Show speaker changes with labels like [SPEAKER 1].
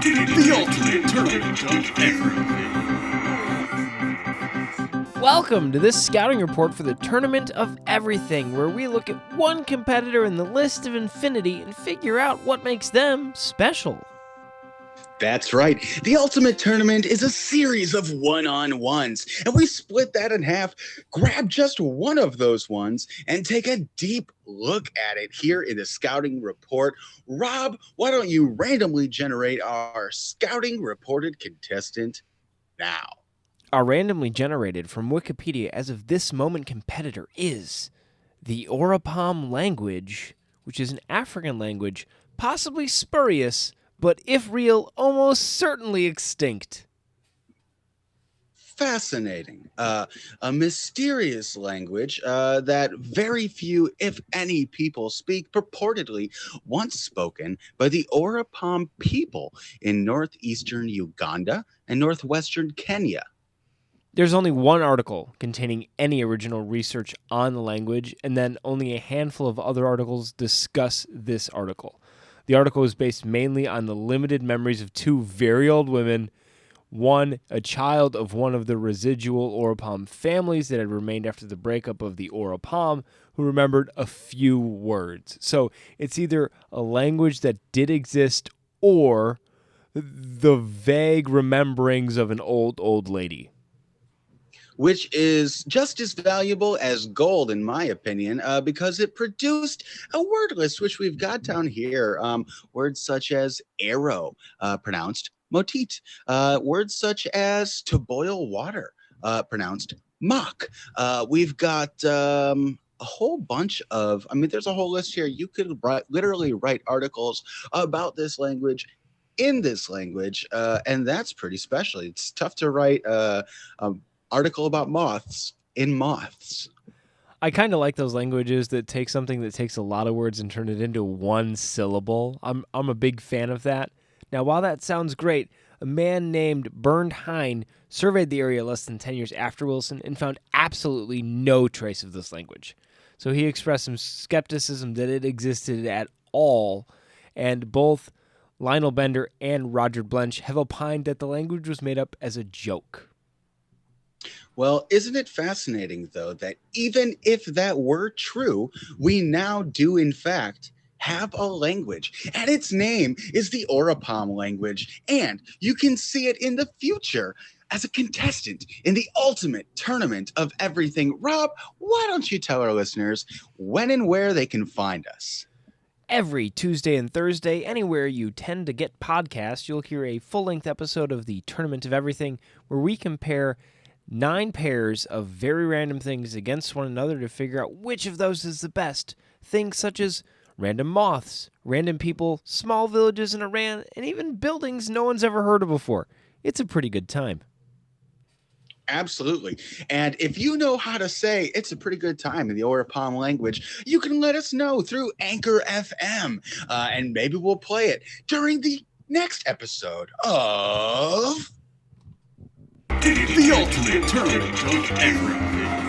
[SPEAKER 1] The ultimate tournament of everything.
[SPEAKER 2] Welcome to this scouting report for the Tournament of Everything, where we look at one competitor in the list of infinity and figure out what makes them special.
[SPEAKER 1] That's right. The Ultimate Tournament is a series of one-on-ones, and we split that in half, grab just one of those ones, and take a deep look at it here in the Scouting Report. Rob, why don't you randomly generate our Scouting Reported contestant now?
[SPEAKER 2] Our randomly generated from Wikipedia as of this moment competitor is the Oropom language, which is an African language, possibly spurious, but if real, almost certainly extinct.
[SPEAKER 1] Fascinating. A mysterious language that very few, if any, people speak, purportedly once spoken by the Oropom people in northeastern Uganda and northwestern Kenya.
[SPEAKER 2] There's only one article containing any original research on the language, and then only a handful of other articles discuss this article. The article is based mainly on the limited memories of two very old women, one a child of one of the residual Oropom families that had remained after the breakup of the Oropom, who remembered a few words. So it's either a language that did exist or the vague rememberings of an old lady.
[SPEAKER 1] Which is just as valuable as gold, in my opinion, because it produced a word list, which we've got down here. Words such as arrow, pronounced motit. Words such as to boil water, pronounced mock. We've got a whole bunch of, there's a whole list here. You could literally write articles about this language in this language, and that's pretty special. It's tough to write article about moths in moths.
[SPEAKER 2] I kind of like those languages that take something that takes a lot of words and turn it into one syllable. I'm a big fan of that. Now, while that sounds great, a man named Bernd Hein surveyed the area less than 10 years after Wilson and found absolutely no trace of this language. So he expressed some skepticism that it existed at all, and both Lionel Bender and Roger Blench have opined that the language was made up as a joke.
[SPEAKER 1] Well, isn't it fascinating, though, that even if that were true, we now do, in fact, have a language, and its name is the Oropom language, and you can see it in the future as a contestant in the Ultimate Tournament of Everything. Rob, why don't you tell our listeners when and where they can find us?
[SPEAKER 2] Every Tuesday and Thursday, anywhere you tend to get podcasts, you'll hear a full-length episode of the Tournament of Everything, where we compare 9 pairs of very random things against one another to figure out which of those is the best. Things such as random moths, random people, small villages in Iran, and even buildings no one's ever heard of before. It's a pretty good time.
[SPEAKER 1] Absolutely. And if you know how to say it's a pretty good time in the Oropom language, you can let us know through Anchor FM, and maybe we'll play it during the next episode of The Ultimate Tournament of Everything.